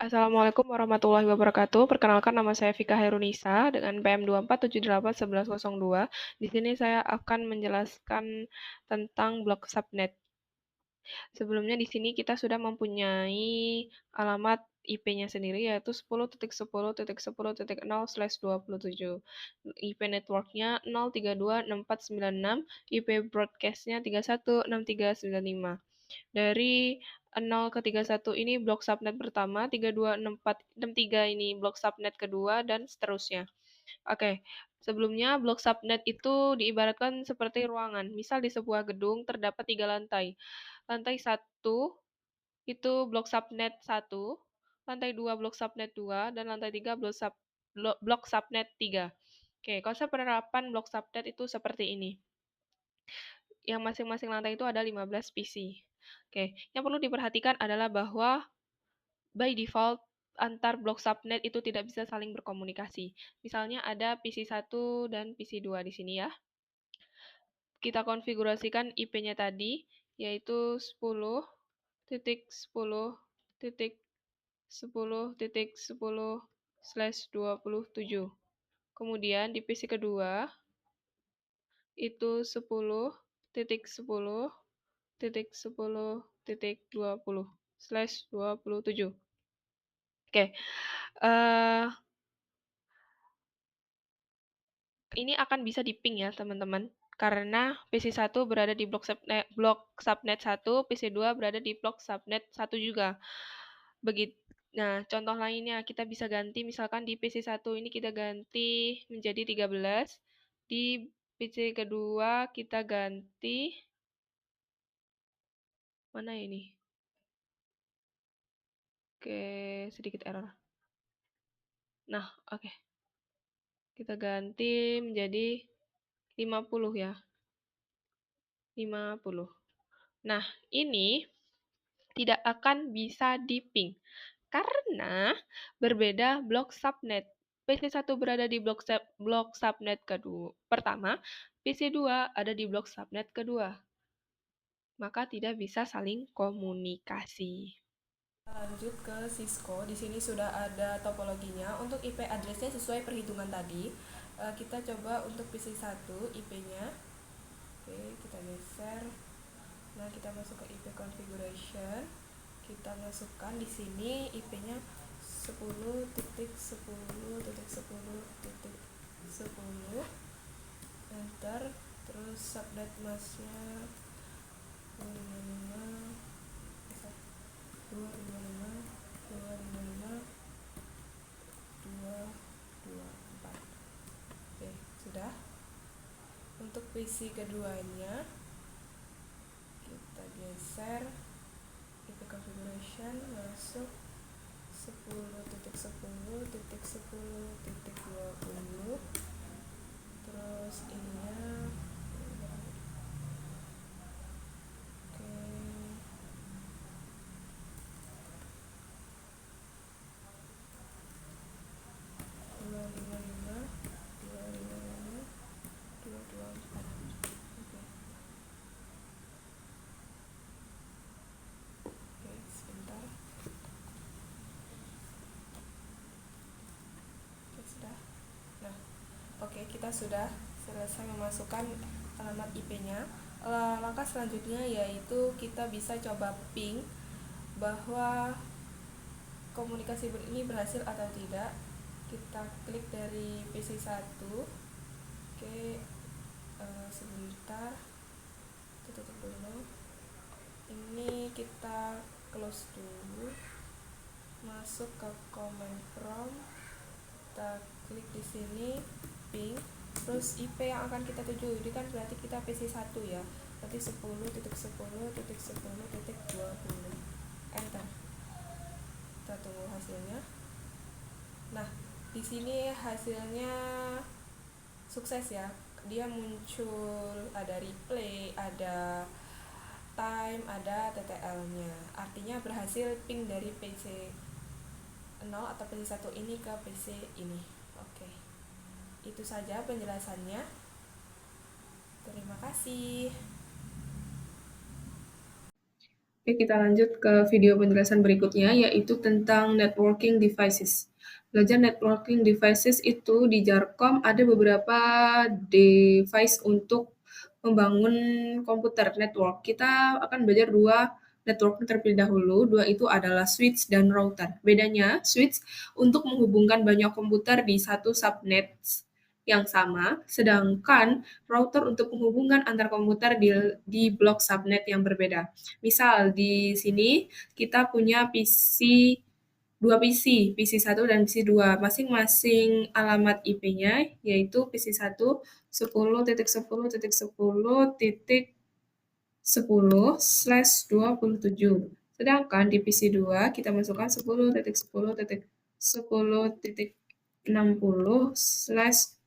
Assalamualaikum warahmatullahi wabarakatuh. Perkenalkan nama saya Vika Herunisa dengan PM 24781102. Di sini saya akan menjelaskan tentang blok subnet. Sebelumnya di sini kita sudah mempunyai alamat IP-nya sendiri yaitu 10.10.10.0/27. IP networknya 0326496, IP broadcastnya 316395. Dari 0 ke 31 ini blok subnet pertama, 32, 64, 63 ini blok subnet kedua, dan seterusnya. Oke, sebelumnya blok subnet itu diibaratkan seperti ruangan. Misal di sebuah gedung terdapat 3 lantai. Lantai 1 itu blok subnet 1, lantai 2 blok subnet 2, dan lantai 3 blok subnet 3. Oke, konsep penerapan blok subnet itu seperti ini. Yang masing-masing lantai itu ada 15 PC. Oke, yang perlu diperhatikan adalah bahwa by default antar blok subnet itu tidak bisa saling berkomunikasi. Misalnya ada PC 1 dan PC 2 di sini ya. Kita konfigurasikan IP-nya tadi yaitu 10.10.10.10/27. Kemudian di PC kedua itu 10.10.10.20/27. Oke, ini akan bisa di-ping ya teman-teman, karena PC 1 berada di blok subnet 1, PC 2 berada di blok subnet 1 juga. Nah, contoh lainnya kita bisa ganti, misalkan di PC 1 ini kita ganti menjadi 13, di PC kedua kita ganti, mana ini? Oke, sedikit error. Nah, oke. Kita ganti menjadi 50 ya. 50. Nah, ini tidak akan bisa di-ping karena berbeda blok subnet. PC 1 berada di blok subnet kedua pertama, PC 2 ada di blok subnet kedua. Maka tidak bisa saling komunikasi. Lanjut ke Cisco. Di sini sudah ada topologinya. Untuk IP address-nya sesuai perhitungan tadi. Kita coba untuk PC 1 IP-nya. Oke, kita geser. Nah, kita masuk ke IP configuration. Kita masukkan di sini IP-nya 10.10.10.10. Enter. Terus subnet mask-nya 255.255.255.224. Oke, sudah. Untuk PC keduanya kita geser IP configuration, masuk 10.10.10.20. terus ininya oke, 255.255.224. Oke, sebentar. Oke, sudah. Nah, oke, kita sudah selesai memasukkan alamat IP-nya. Langkah selanjutnya yaitu kita bisa coba ping bahwa komunikasi ini berhasil atau tidak. Kita klik dari PC 1. Oke, sebentar, tutup dulu. Ini kita close dulu, masuk ke command prompt, kita klik di sini ping, terus IP yang akan kita tuju ini kan berarti kita PC 1 ya, berarti 10.10.10.20. Enter. Kita tunggu hasilnya. Nah, di sini hasilnya sukses ya. Dia muncul, ada replay, ada time, ada TTL-nya. Artinya berhasil ping dari PC 0 atau PC 1 ini ke PC ini. Oke. Itu saja penjelasannya. Terima kasih. Oke, kita lanjut ke video penjelasan berikutnya, yaitu tentang networking devices. Belajar networking devices itu di Jarkom ada beberapa device untuk membangun komputer network. Kita akan belajar dua networking terlebih dahulu. Dua itu adalah switch dan router. Bedanya, switch untuk menghubungkan banyak komputer di satu subnet yang sama, sedangkan router untuk menghubungkan antar komputer di blok subnet yang berbeda. Misal di sini kita punya dua PC 1 dan PC 2, masing-masing alamat IP-nya yaitu PC 1 10.10.10.10/27. Sedangkan di PC 2 kita masukkan 10.10.10.60/27.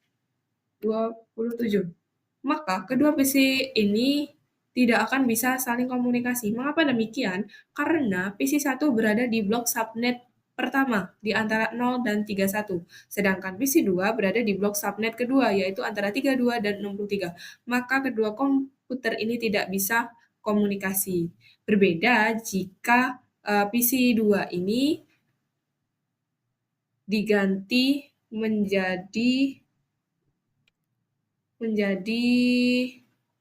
Maka kedua PC ini tidak akan bisa saling komunikasi. Mengapa demikian? Karena PC 1 berada di blok subnet pertama di antara 0 dan 31, sedangkan PC 2 berada di blok subnet kedua yaitu antara 32 dan 63. Maka kedua komputer ini tidak bisa komunikasi. Berbeda jika PC 2 ini diganti menjadi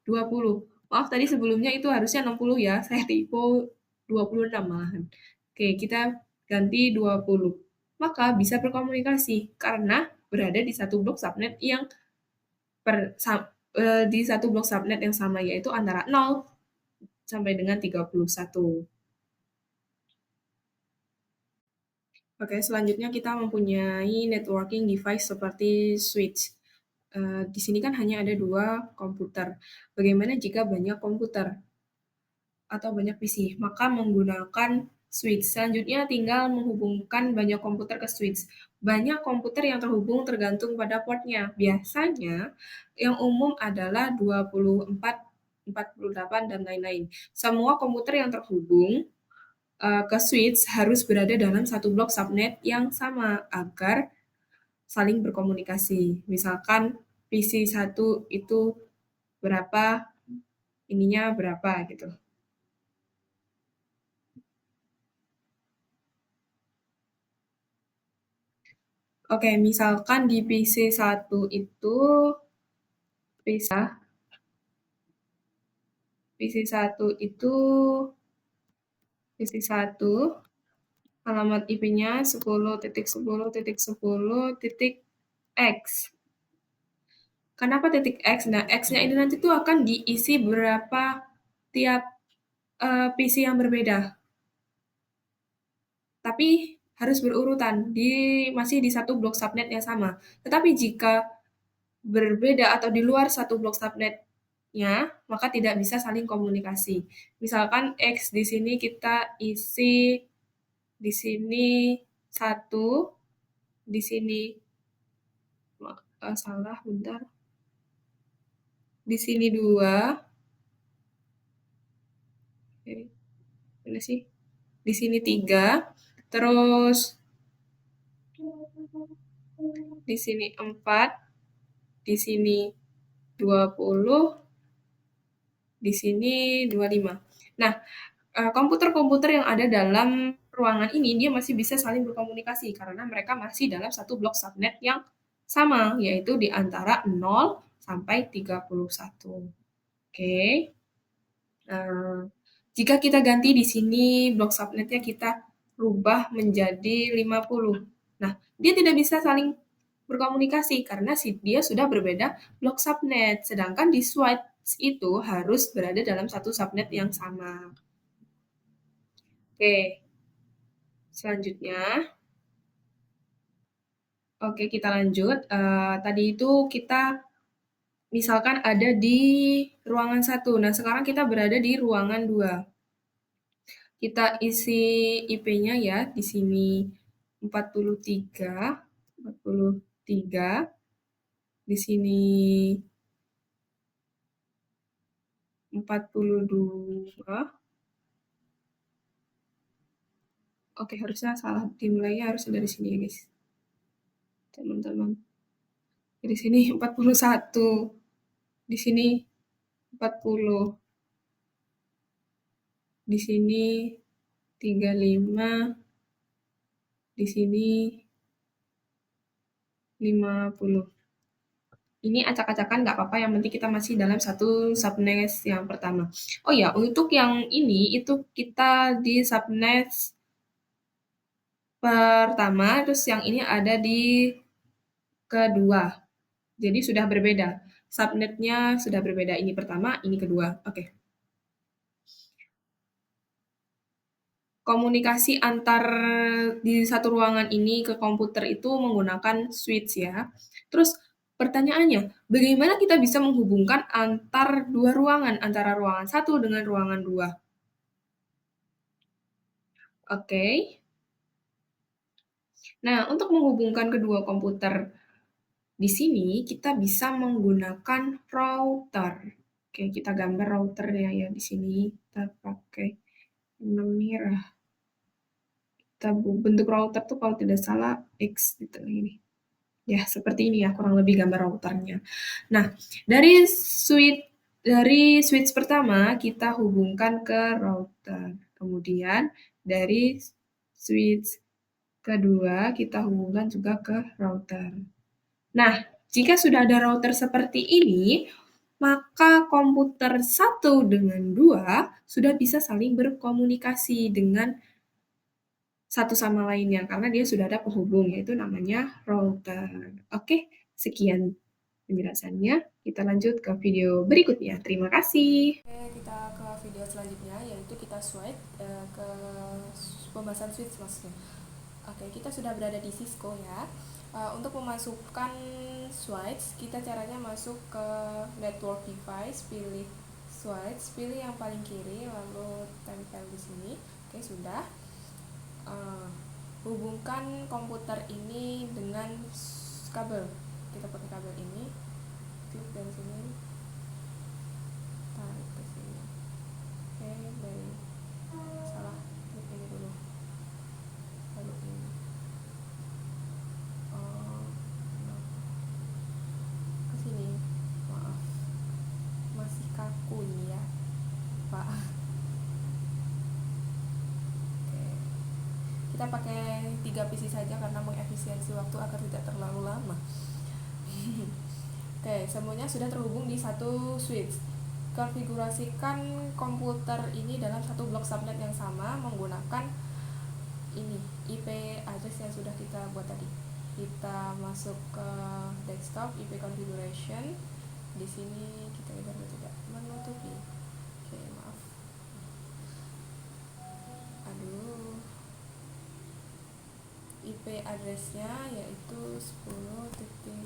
20. Maaf tadi sebelumnya itu harusnya 60 ya, saya typo 26 malahan. Oke, kita ganti 20. Maka bisa berkomunikasi karena berada di satu blok subnet yang di satu blok subnet yang sama yaitu antara 0 sampai dengan 31. Oke, selanjutnya kita mempunyai networking device seperti switch. Di sini kan hanya ada dua komputer. Bagaimana jika banyak komputer atau banyak PC? Maka menggunakan switch. Selanjutnya tinggal menghubungkan banyak komputer ke switch. Banyak komputer yang terhubung tergantung pada portnya. Biasanya yang umum adalah 24, 48, dan lain-lain. Semua komputer yang terhubung ke switch harus berada dalam satu blok subnet yang sama agar saling berkomunikasi. Misalkan PC 1 itu berapa, ininya berapa gitu. Oke, misalkan di PC 1 itu bisa PC 1 itu PC 1 alamat IP-nya 10.10.10.x. Kenapa titik X? Nah, X-nya ini nanti tuh akan diisi berapa tiap PC yang berbeda. Tapi harus berurutan masih di satu blok subnet yang sama. Tetapi jika berbeda atau di luar satu blok subnetnya, maka tidak bisa saling komunikasi. Misalkan X di sini kita isi di sini satu, di sini salah, bentar. Di sini dua, mana sih? Di sini tiga, terus di sini 4, di sini 20, di sini 25. Nah, komputer-komputer yang ada dalam ruangan ini dia masih bisa saling berkomunikasi karena mereka masih dalam satu blok subnet yang sama, yaitu di antara 0 sampai 31. Oke. Nah, jika kita ganti di sini blok subnetnya kita rubah menjadi 50. Nah, dia tidak bisa saling berkomunikasi karena dia sudah berbeda blok subnet. Sedangkan di switch itu harus berada dalam satu subnet yang sama. Oke, selanjutnya. Oke, kita lanjut. Tadi itu kita misalkan ada di ruangan 1. Nah, sekarang kita berada di ruangan 2. Kita isi IP-nya ya, di sini 43, 43, di sini 42. Oke, harusnya salah. Dimulainya harus dari sini ya, guys. Teman-teman. Di sini 41. Di sini 40. di sini 35, di sini 50. Ini acak-acakan nggak apa-apa, yang penting kita masih dalam satu subnest yang pertama. Oh ya, untuk yang ini itu kita di subnest pertama, terus yang ini ada di kedua. Jadi sudah berbeda. Subnetnya sudah berbeda. Ini pertama, ini kedua. Oke. Komunikasi antar di satu ruangan ini ke komputer itu menggunakan switch ya. Terus pertanyaannya, bagaimana kita bisa menghubungkan antar dua ruangan, antara ruangan satu dengan ruangan dua? Oke. Nah, untuk menghubungkan kedua komputer di sini, kita bisa menggunakan router. Oke, kita gambar routernya ya di sini. Kita pakai warna merah. Kita bentuk router tuh kalau tidak salah X gitu ini. Ya, seperti ini ya kurang lebih gambar routernya. Nah, dari switch pertama kita hubungkan ke router. Kemudian dari switch kedua kita hubungkan juga ke router. Nah, jika sudah ada router seperti ini, maka komputer satu dengan dua sudah bisa saling berkomunikasi dengan satu sama lainnya karena dia sudah ada penghubung yaitu namanya router. Oke, sekian penjelasannya. Kita lanjut ke video berikutnya. Terima kasih. Oke, kita ke video selanjutnya yaitu kita switch ke pembahasan switch maksudnya. Oke, kita sudah berada di Cisco ya. Untuk memasukkan switch, kita caranya masuk ke network device, pilih switch, pilih yang paling kiri, lalu tempel di sini. Oke, sudah. Hubungkan komputer ini dengan kabel. Kita pakai kabel ini, klik dari sini, tarik ke sini. Oke, dari salah, klik ini dulu, lalu ini. Ke sini, maaf, masih kaku ini ya, Pak. Oke, kita pakai 3 PC saja karena mengefisiensi waktu agar tidak terlalu lama. Oke, semuanya sudah terhubung di satu switch. Konfigurasikan komputer ini dalam satu blok subnet yang sama menggunakan ini IP address yang sudah kita buat tadi. Kita masuk ke desktop, IP configuration. Di sini kita lihat tidak menutupi. Oke, maaf. Aduh. IP addressnya yaitu 10.10.10.10.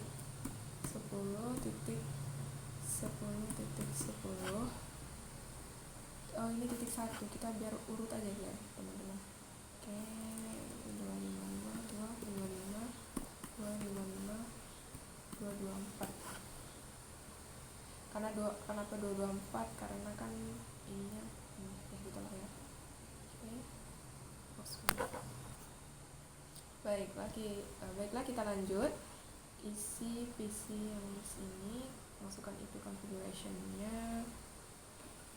Oh, ini titik 1. Kita biar urut aja ya, teman-teman. Oke, 255, kenapa 224? Karena kan ininya ya gitu lah ya. Oke. Baiklah kita lanjut. Isi PC yang di sini, masukkan IP configuration-nya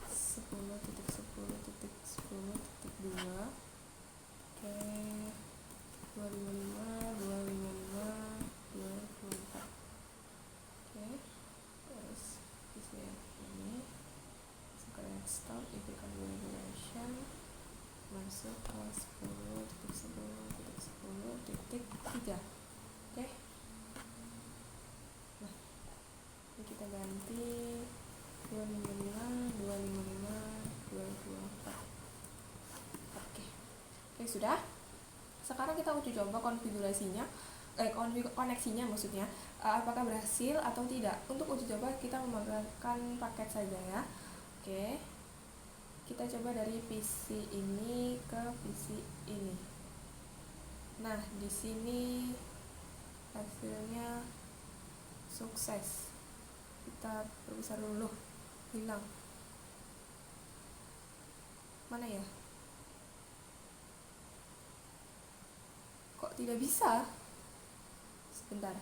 10.10.10.2. Oke, 255. Oke, terus isi yang ini, masuk ke desktop, IP configuration, masuk ke 10.10.10.3. Oke. Nah, ini kita ganti 255. Oke, sudah. Sekarang kita uji coba konfigurasinya, koneksinya maksudnya, apakah berhasil atau tidak. Untuk uji coba kita menggunakan paket saja ya. Oke, kita coba dari PC ini ke PC ini. Nah, di sini hasilnya sukses. Kita perbesar dulu. Hilang. Mana ya? Kok tidak bisa? Sebentar.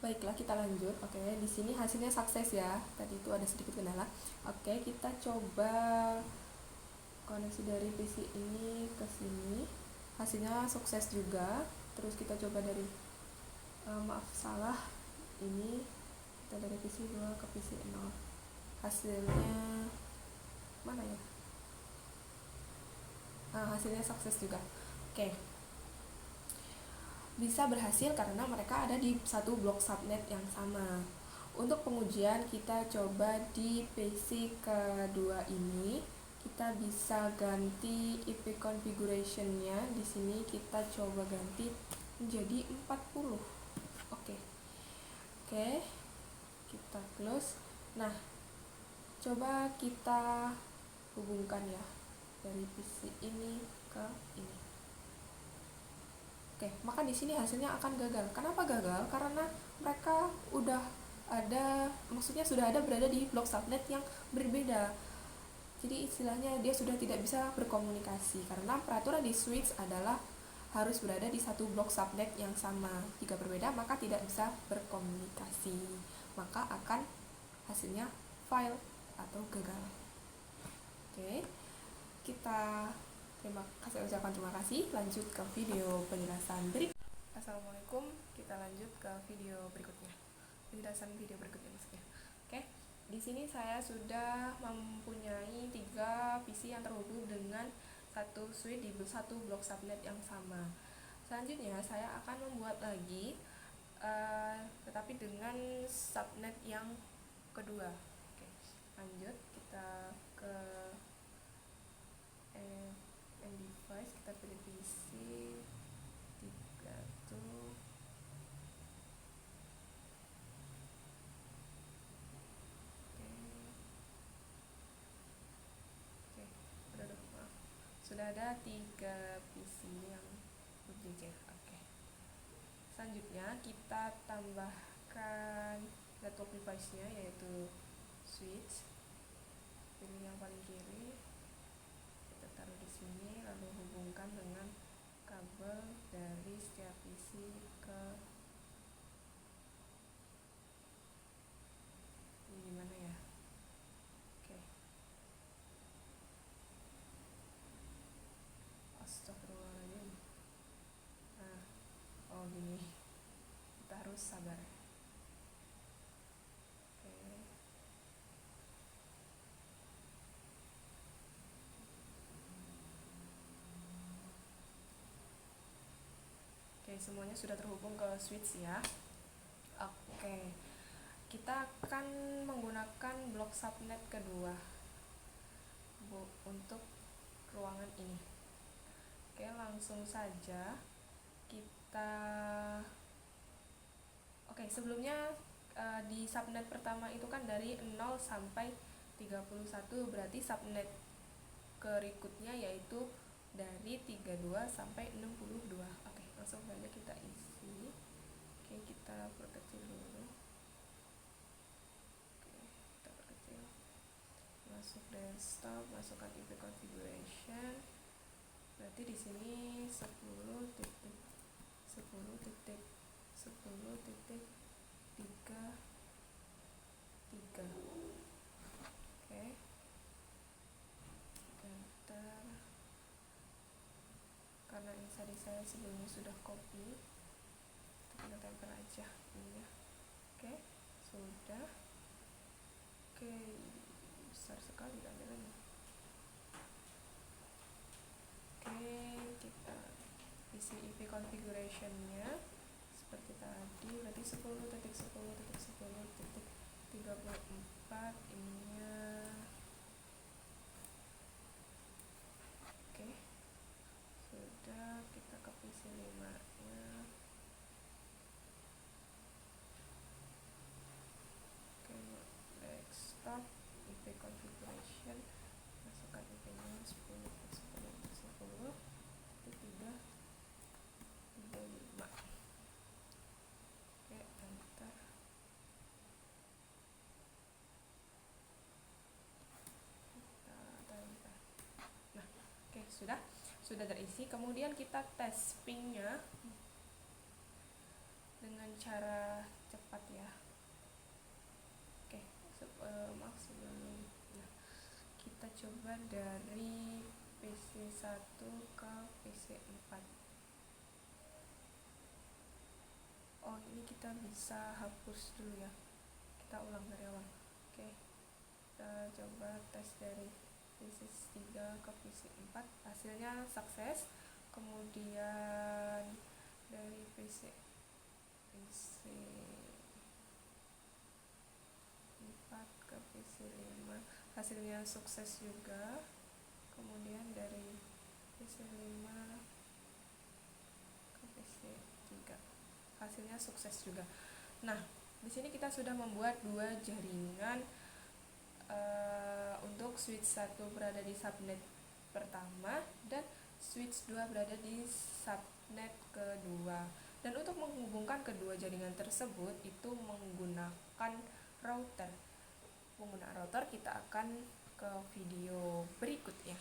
Baiklah, kita lanjut. Oke, di sini hasilnya sukses ya. Tadi itu ada sedikit kendala. Oke, kita coba koneksi dari PC ini ke sini, hasilnya sukses juga. Terus kita coba dari maaf salah, ini kita dari PC 2 ke PC 0, hasilnya mana ya, hasilnya sukses juga. Oke, bisa berhasil karena mereka ada di satu blok subnet yang sama. Untuk pengujian kita coba di PC kedua ini, kita bisa ganti IP configuration-nya. Di sini kita coba ganti menjadi 40. Oke. Kita close. Nah, coba kita hubungkan ya dari PC ini ke ini. Oke, maka di sini hasilnya akan gagal. Kenapa gagal? Karena mereka sudah ada berada di blok subnet yang berbeda. Jadi istilahnya dia sudah tidak bisa berkomunikasi karena peraturan di switch adalah harus berada di satu blok subnet yang sama. Jika berbeda maka tidak bisa berkomunikasi. Maka akan hasilnya fail atau gagal. Oke. Kita ucapkan terima kasih. Lanjut ke video penjelasan berikut. Assalamualaikum. Kita lanjut ke video berikutnya. Penjelasan video berikutnya maksudnya. Oke. Di sini saya sudah mempunyai 3 PC yang terhubung dengan satu switch di satu blok subnet yang sama. Selanjutnya saya akan membuat lagi tetapi dengan subnet yang kedua. Oke. Lanjut kita ke device, kita pilih PC 3 tuh. Sudah ada 3 PC yang berjejer. Oke. Selanjutnya kita tambahkan network device-nya yaitu switch. Pilih yang paling kiri. Kita taruh di sini lalu hubungkan dengan kabel dari setiap PC ke ini gimana ya? Oke. Astagfirullahaladzim. Gini. Kita harus sabar. Oke, semuanya sudah terhubung ke switch ya. Oke. Kita akan menggunakan blok subnet kedua untuk ruangan ini. Oke, langsung saja kita sebelumnya di subnet pertama itu kan dari 0 sampai 31, berarti subnet berikutnya yaitu dari 32 sampai 62. Oke, langsung saja kita isi. Oke, kita perkecil dulu. Kita perkecil. Masuk desktop, masukkan IP configuration. Berarti di sini 10.10.10.33. Oke. Enter. Karena ini tadi saya sebelumnya sudah copy, kita tempel aja ini ya. Oke, sudah. Oke, besar sekali tampilannya. Oke, kita isi IP configuration-nya seperti tadi, berarti 10.10.10.34 ininya. Oke, sudah. Kita ke PC 5-nya. Oke, desktop, IP configuration, masukkan IP-nya 10.10.10.335. Oke, enter. Nah, oke, sudah terisi. Kemudian kita tes pingnya dengan cara cepat ya. Oke, maaf sebelum. Nah, kita coba dari PC1 ke PC4. Oh, ini kita bisa hapus dulu ya, kita ulang dari awal. Oke, kita coba tes dari PC3 ke PC4, hasilnya sukses. Kemudian dari PC4 ke PC5 hasilnya sukses juga. Kemudian dari PC5 ke PC3 hasilnya sukses juga. Nah, di sini kita sudah membuat dua jaringan untuk switch 1 berada di subnet pertama dan switch 2 berada di subnet kedua. Dan untuk menghubungkan kedua jaringan tersebut itu menggunakan router. Menggunakan router kita akan ke video berikutnya.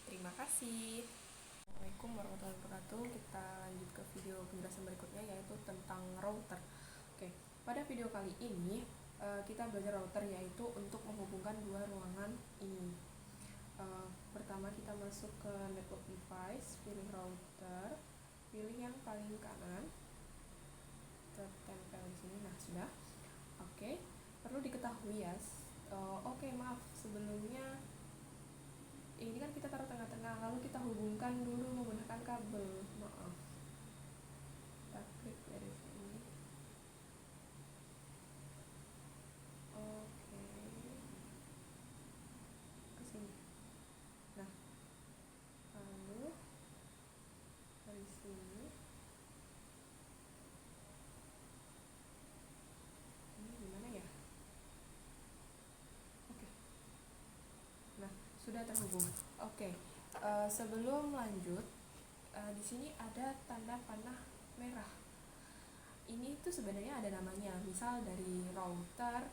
Terima kasih. Assalamualaikum warahmatullahi wabarakatuh. Kita lanjut ke video penjelasan berikutnya, yaitu tentang router. Oke, pada video kali ini kita belajar router, yaitu untuk menghubungkan dua ruangan ini. Pertama kita masuk ke network device, pilih router, pilih yang paling kanan, tertempel di sini. Nah, sudah. Oke, perlu diketahui ya. Maaf, sebelumnya ini kan kita taruh tengah-tengah, lalu kita hubungkan dulu menggunakan kabel. Maaf, kita klik dari sini. Oke, ke sini. Nah, lalu dari sini ini gimana ya? Oke, nah sudah terhubung. Oke, sebelum lanjut, di sini ada tanda panah merah. Ini tuh sebenarnya ada namanya, misal dari router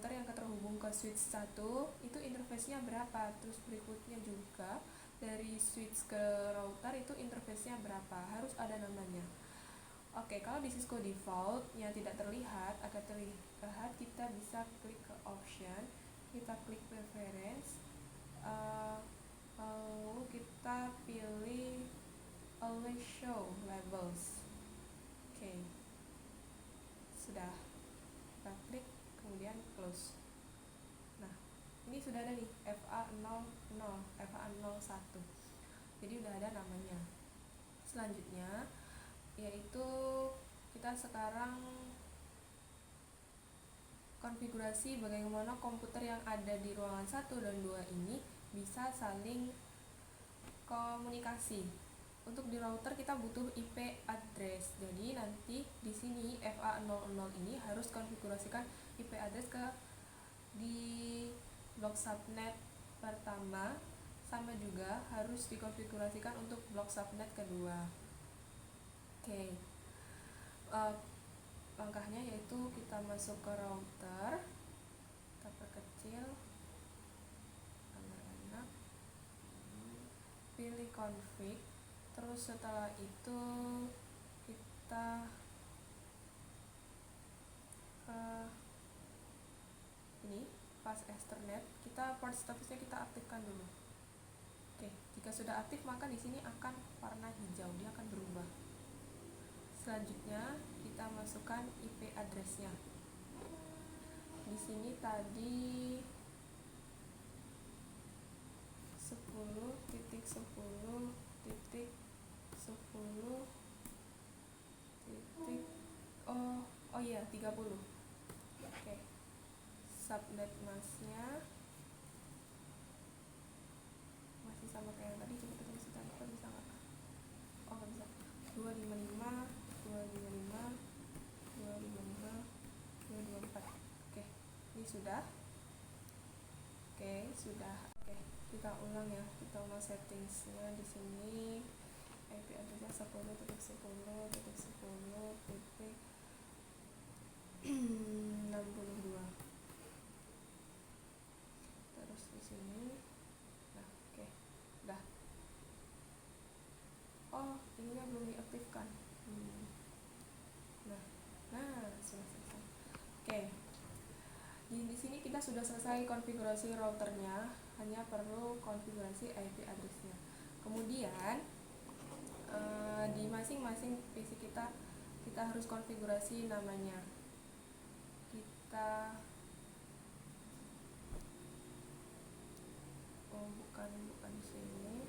yang terhubung ke switch 1 itu interface-nya berapa, terus berikutnya juga dari switch ke router itu interface-nya berapa, harus ada namanya. Oke, kalau di Cisco default yang tidak terlihat, agar terlihat kita bisa klik ke option, kita klik preference, lalu kita pilih always show labels. Oke, sudah, kita klik kemudian close. Nah, ini sudah ada nih FA00, FA01, jadi udah ada namanya. Selanjutnya yaitu kita sekarang konfigurasi bagaimana komputer yang ada di ruangan 1 dan 2 ini bisa saling komunikasi. Untuk di router kita butuh IP address. Jadi nanti di sini FA00 ini harus konfigurasikan IP address di blok subnet pertama, sama juga harus dikonfigurasikan untuk blok subnet kedua. Oke. Langkahnya yaitu kita masuk ke router, kita perkecil agar enak, pilih config, terus setelah itu kita ini pas Ethernet, kita port statusnya kita aktifkan dulu. Oke, jika sudah aktif maka di sini akan warna hijau, dia akan berubah. Selanjutnya kita masukkan IP address-nya. Di sini tadi 10.10.10 30. Oke, subnet masknya masih sama kayak yang tadi, coba kita isi tanpa, bisa nggak? Oh, nggak bisa. 255 255 255 224. Oke, ini sudah. Oke, sudah. Oke, kita ulang ya, kita ulang settingsnya. Di sini IP address-nya 10.10.10.62. Terus di sini, nah, oke, udah. Oh, ininya belum diaktifkan. Nah, sudah selesai. Oke, Di sini kita sudah selesai konfigurasi routernya, hanya perlu konfigurasi IP addressnya. Kemudian di masing-masing PC kita harus konfigurasi namanya. Kita bukan di sini.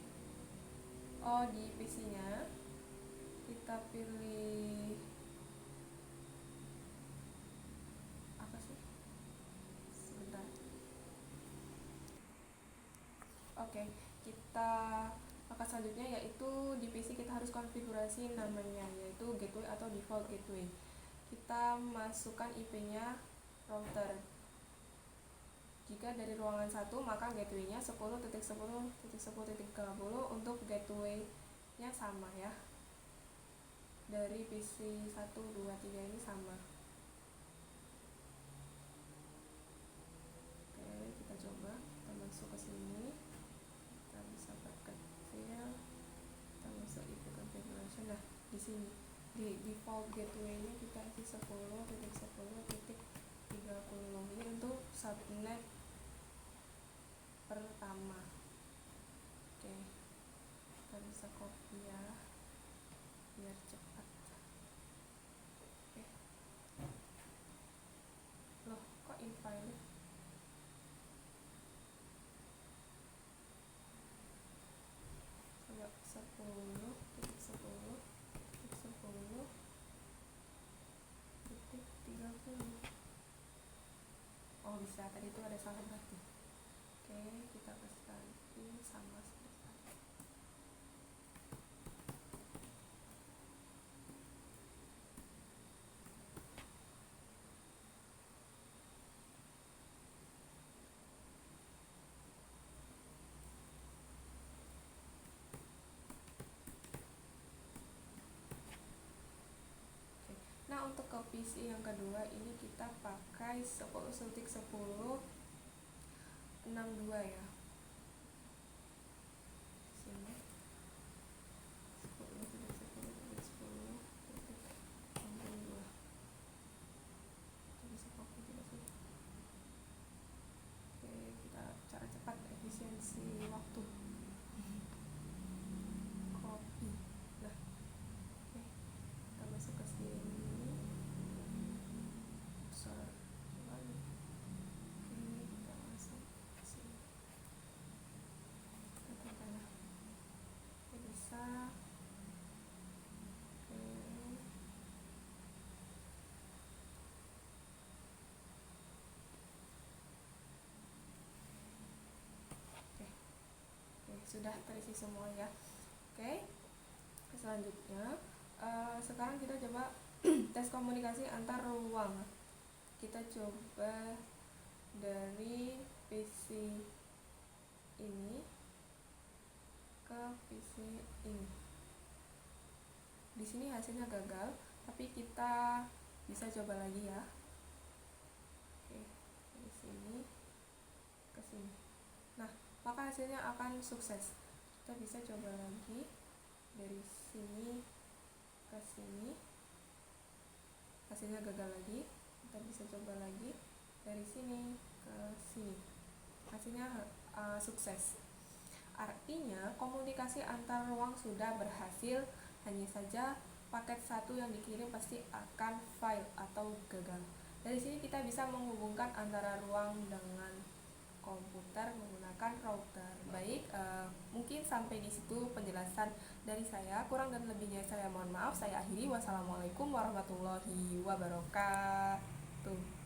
Di PC-nya kita pilih apa sih? Sebentar. Oke, kita maka selanjutnya yaitu di PC kita harus konfigurasi namanya, yaitu gateway atau default gateway. Kita masukkan IP-nya router. Jika dari ruangan 1, maka gateway-nya 10.10.10.30 untuk gateway-nya sama ya. Dari PC 1, 2, 3 ini sama. Oke, kita coba. Kita masuk ke sini. Kita bisa perkecil. Kita masuk IP configuration. Nah, di sini di default gateway-nya kita isi 10.10.30. Ini untuk subnet pertama. Oke, kita bisa copy ya biar cepat. Oke. Loh, kok invalid? Coba 10.10.10.30. Oh, bisa, tadi itu ada salah berarti. Oke, kita kasih lagi sama seperti tadi. Oke. Nah, untuk ke PC yang kedua ini kita pakai 10.10.62 ya. Sini 10.10.10.62. Bisa copy tidak sih? Oke, kita cara cepat, efisiensi waktu. Copy. Nah, oke, kita masuk ke sini. Besar lagi. Oke, kita masuk ke sini. Kita tanda. Oke, bisa. Sudah terisi semua ya. Oke, selanjutnya sekarang kita coba tes komunikasi antar ruang. Kita coba dari PC ini ke PC ini. Di sini hasilnya gagal, tapi kita bisa coba lagi ya. Oke, dari sini ke sini. Nah, maka hasilnya akan sukses. Kita bisa coba lagi dari sini ke sini, hasilnya gagal lagi. Kita bisa coba lagi dari sini ke sini, hasilnya sukses. Artinya komunikasi antar ruang sudah berhasil, hanya saja paket satu yang dikirim pasti akan fail atau gagal. Dari sini kita bisa menghubungkan antara ruang dengan komputer menggunakan router. Baik, mungkin sampai di situ penjelasan dari saya. Kurang dan lebihnya saya mohon maaf. Saya akhiri. Wassalamualaikum warahmatullahi wabarakatuh.